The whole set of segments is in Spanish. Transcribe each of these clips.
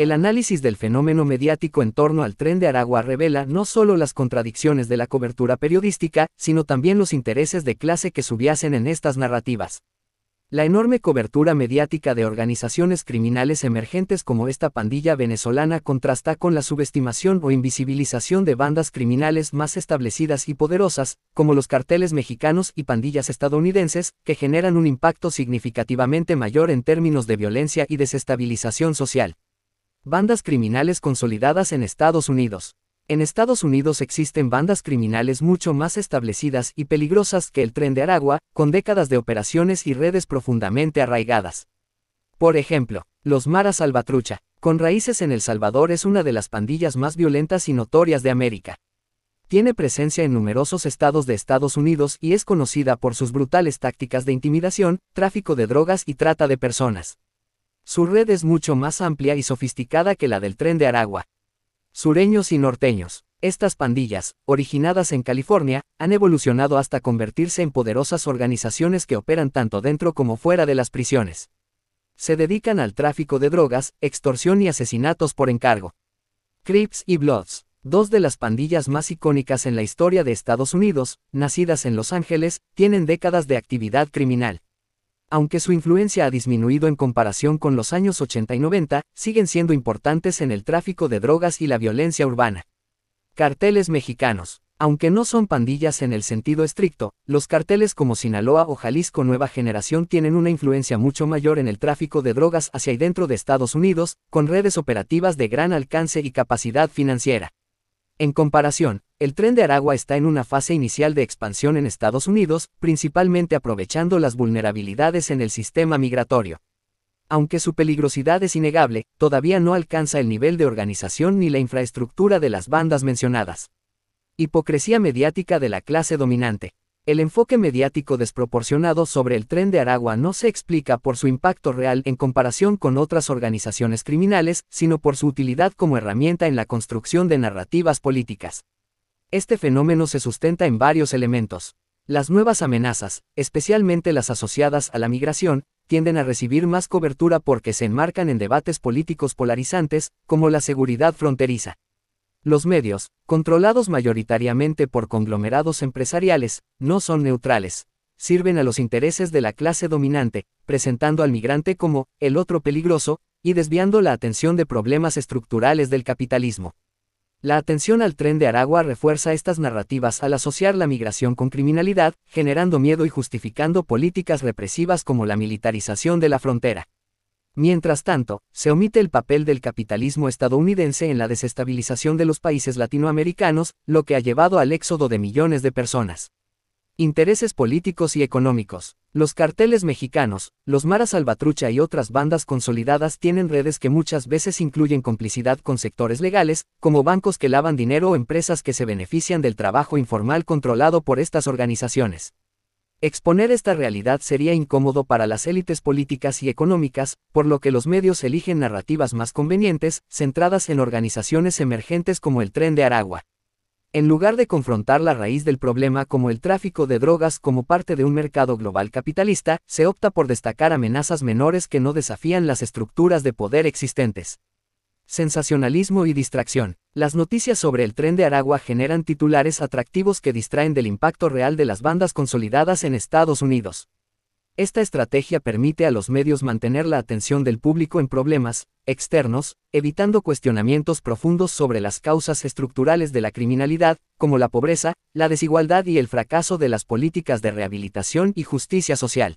El análisis del fenómeno mediático en torno al Tren de Aragua revela no solo las contradicciones de la cobertura periodística, sino también los intereses de clase que subyacen en estas narrativas. La enorme cobertura mediática de organizaciones criminales emergentes como esta pandilla venezolana contrasta con la subestimación o invisibilización de bandas criminales más establecidas y poderosas, como los carteles mexicanos y pandillas estadounidenses, que generan un impacto significativamente mayor en términos de violencia y desestabilización social. Bandas criminales consolidadas en Estados Unidos. En Estados Unidos existen bandas criminales mucho más establecidas y peligrosas que el Tren de Aragua, con décadas de operaciones y redes profundamente arraigadas. Por ejemplo, los Maras Salvatrucha, con raíces en El Salvador, es una de las pandillas más violentas y notorias de América. Tiene presencia en numerosos estados de Estados Unidos y es conocida por sus brutales tácticas de intimidación, tráfico de drogas y trata de personas. Su red es mucho más amplia y sofisticada que la del Tren de Aragua. Sureños y norteños. Estas pandillas, originadas en California, han evolucionado hasta convertirse en poderosas organizaciones que operan tanto dentro como fuera de las prisiones. Se dedican al tráfico de drogas, extorsión y asesinatos por encargo. Crips y Bloods, dos de las pandillas más icónicas en la historia de Estados Unidos, nacidas en Los Ángeles, tienen décadas de actividad criminal. Aunque su influencia ha disminuido en comparación con los años 80 y 90, siguen siendo importantes en el tráfico de drogas y la violencia urbana. Carteles mexicanos. Aunque no son pandillas en el sentido estricto, los carteles como Sinaloa o Jalisco Nueva Generación tienen una influencia mucho mayor en el tráfico de drogas hacia y dentro de Estados Unidos, con redes operativas de gran alcance y capacidad financiera. En comparación, el Tren de Aragua está en una fase inicial de expansión en Estados Unidos, principalmente aprovechando las vulnerabilidades en el sistema migratorio. Aunque su peligrosidad es innegable, todavía no alcanza el nivel de organización ni la infraestructura de las bandas mencionadas. Hipocresía mediática de la clase dominante. El enfoque mediático desproporcionado sobre el Tren de Aragua no se explica por su impacto real en comparación con otras organizaciones criminales, sino por su utilidad como herramienta en la construcción de narrativas políticas. Este fenómeno se sustenta en varios elementos. Las nuevas amenazas, especialmente las asociadas a la migración, tienden a recibir más cobertura porque se enmarcan en debates políticos polarizantes, como la seguridad fronteriza. Los medios, controlados mayoritariamente por conglomerados empresariales, no son neutrales. Sirven a los intereses de la clase dominante, presentando al migrante como el otro peligroso, y desviando la atención de problemas estructurales del capitalismo. La atención al Tren de Aragua refuerza estas narrativas al asociar la migración con criminalidad, generando miedo y justificando políticas represivas como la militarización de la frontera. Mientras tanto, se omite el papel del capitalismo estadounidense en la desestabilización de los países latinoamericanos, lo que ha llevado al éxodo de millones de personas. Intereses políticos y económicos. Los carteles mexicanos, los Maras Salvatrucha y otras bandas consolidadas tienen redes que muchas veces incluyen complicidad con sectores legales, como bancos que lavan dinero o empresas que se benefician del trabajo informal controlado por estas organizaciones. Exponer esta realidad sería incómodo para las élites políticas y económicas, por lo que los medios eligen narrativas más convenientes, centradas en organizaciones emergentes como el Tren de Aragua. En lugar de confrontar la raíz del problema como el tráfico de drogas como parte de un mercado global capitalista, se opta por destacar amenazas menores que no desafían las estructuras de poder existentes. Sensacionalismo y distracción. Las noticias sobre el Tren de Aragua generan titulares atractivos que distraen del impacto real de las bandas consolidadas en Estados Unidos. Esta estrategia permite a los medios mantener la atención del público en problemas externos, evitando cuestionamientos profundos sobre las causas estructurales de la criminalidad, como la pobreza, la desigualdad y el fracaso de las políticas de rehabilitación y justicia social.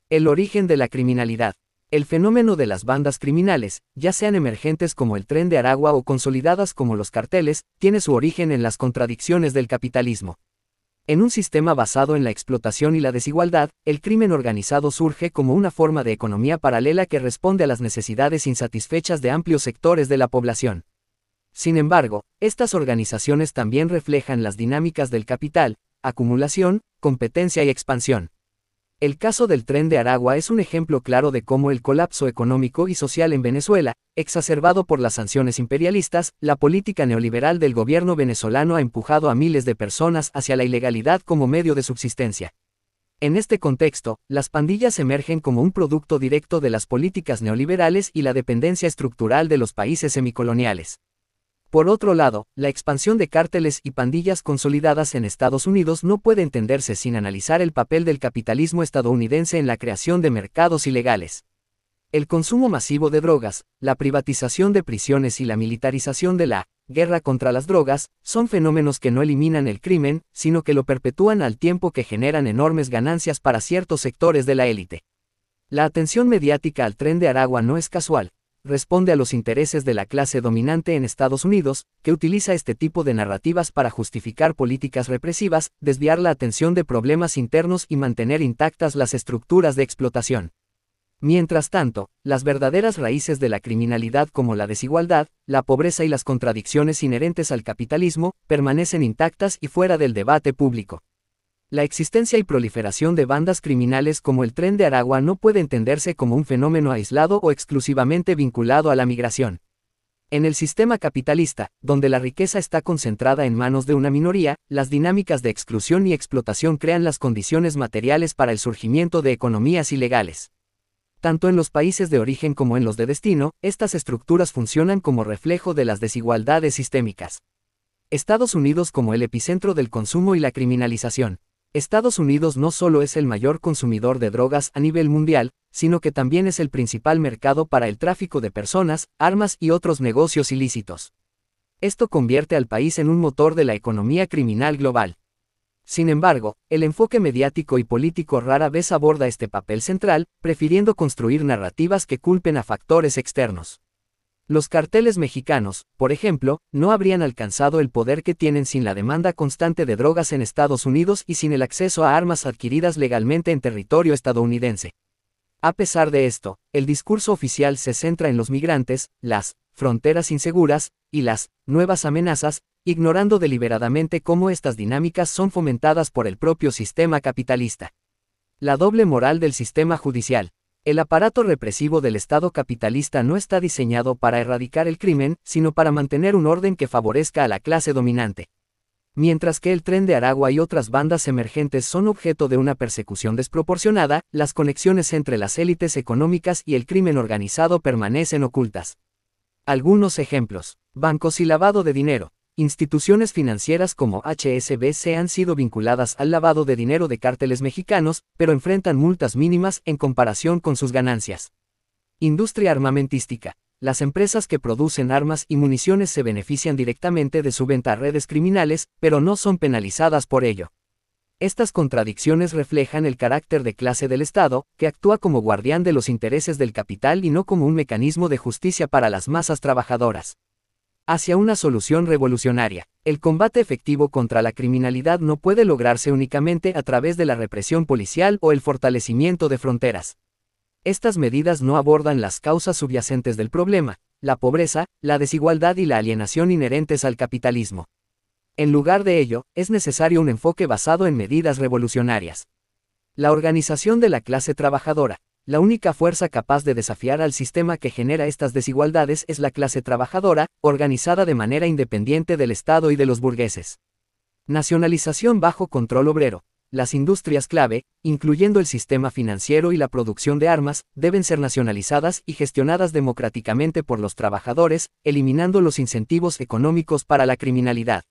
El origen de la criminalidad. El fenómeno de las bandas criminales, ya sean emergentes como el Tren de Aragua o consolidadas como los carteles, tiene su origen en las contradicciones del capitalismo. En un sistema basado en la explotación y la desigualdad, el crimen organizado surge como una forma de economía paralela que responde a las necesidades insatisfechas de amplios sectores de la población. Sin embargo, estas organizaciones también reflejan las dinámicas del capital, acumulación, competencia y expansión. El caso del Tren de Aragua es un ejemplo claro de cómo el colapso económico y social en Venezuela, exacerbado por las sanciones imperialistas, la política neoliberal del gobierno venezolano ha empujado a miles de personas hacia la ilegalidad como medio de subsistencia. En este contexto, las pandillas emergen como un producto directo de las políticas neoliberales y la dependencia estructural de los países semicoloniales. Por otro lado, la expansión de cárteles y pandillas consolidadas en Estados Unidos no puede entenderse sin analizar el papel del capitalismo estadounidense en la creación de mercados ilegales. El consumo masivo de drogas, la privatización de prisiones y la militarización de la guerra contra las drogas son fenómenos que no eliminan el crimen, sino que lo perpetúan al tiempo que generan enormes ganancias para ciertos sectores de la élite. La atención mediática al Tren de Aragua no es casual. Responde a los intereses de la clase dominante en Estados Unidos, que utiliza este tipo de narrativas para justificar políticas represivas, desviar la atención de problemas internos y mantener intactas las estructuras de explotación. Mientras tanto, las verdaderas raíces de la criminalidad como la desigualdad, la pobreza y las contradicciones inherentes al capitalismo, permanecen intactas y fuera del debate público. La existencia y proliferación de bandas criminales como el Tren de Aragua no puede entenderse como un fenómeno aislado o exclusivamente vinculado a la migración. En el sistema capitalista, donde la riqueza está concentrada en manos de una minoría, las dinámicas de exclusión y explotación crean las condiciones materiales para el surgimiento de economías ilegales. Tanto en los países de origen como en los de destino, estas estructuras funcionan como reflejo de las desigualdades sistémicas. Estados Unidos como el epicentro del consumo y la criminalización. Estados Unidos no solo es el mayor consumidor de drogas a nivel mundial, sino que también es el principal mercado para el tráfico de personas, armas y otros negocios ilícitos. Esto convierte al país en un motor de la economía criminal global. Sin embargo, el enfoque mediático y político rara vez aborda este papel central, prefiriendo construir narrativas que culpen a factores externos. Los carteles mexicanos, por ejemplo, no habrían alcanzado el poder que tienen sin la demanda constante de drogas en Estados Unidos y sin el acceso a armas adquiridas legalmente en territorio estadounidense. A pesar de esto, el discurso oficial se centra en los migrantes, las fronteras inseguras y las nuevas amenazas, ignorando deliberadamente cómo estas dinámicas son fomentadas por el propio sistema capitalista. La doble moral del sistema judicial. El aparato represivo del Estado capitalista no está diseñado para erradicar el crimen, sino para mantener un orden que favorezca a la clase dominante. Mientras que el Tren de Aragua y otras bandas emergentes son objeto de una persecución desproporcionada, las conexiones entre las élites económicas y el crimen organizado permanecen ocultas. Algunos ejemplos: bancos y lavado de dinero. Instituciones financieras como HSBC han sido vinculadas al lavado de dinero de cárteles mexicanos, pero enfrentan multas mínimas en comparación con sus ganancias. Industria armamentística. Las empresas que producen armas y municiones se benefician directamente de su venta a redes criminales, pero no son penalizadas por ello. Estas contradicciones reflejan el carácter de clase del Estado, que actúa como guardián de los intereses del capital y no como un mecanismo de justicia para las masas trabajadoras. Hacia una solución revolucionaria. El combate efectivo contra la criminalidad no puede lograrse únicamente a través de la represión policial o el fortalecimiento de fronteras. Estas medidas no abordan las causas subyacentes del problema, la pobreza, la desigualdad y la alienación inherentes al capitalismo. En lugar de ello, es necesario un enfoque basado en medidas revolucionarias. La organización de la clase trabajadora. La única fuerza capaz de desafiar al sistema que genera estas desigualdades es la clase trabajadora, organizada de manera independiente del Estado y de los burgueses. Nacionalización bajo control obrero. Las industrias clave, incluyendo el sistema financiero y la producción de armas, deben ser nacionalizadas y gestionadas democráticamente por los trabajadores, eliminando los incentivos económicos para la criminalidad.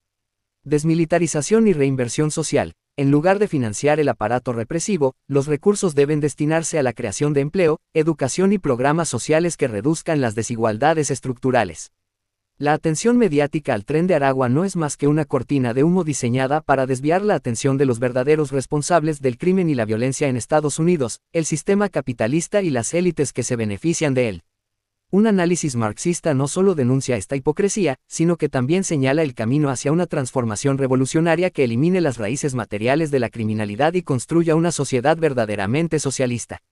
Desmilitarización y reinversión social. En lugar de financiar el aparato represivo, los recursos deben destinarse a la creación de empleo, educación y programas sociales que reduzcan las desigualdades estructurales. La atención mediática al Tren de Aragua no es más que una cortina de humo diseñada para desviar la atención de los verdaderos responsables del crimen y la violencia en Estados Unidos, el sistema capitalista y las élites que se benefician de él. Un análisis marxista no solo denuncia esta hipocresía, sino que también señala el camino hacia una transformación revolucionaria que elimine las raíces materiales de la criminalidad y construya una sociedad verdaderamente socialista.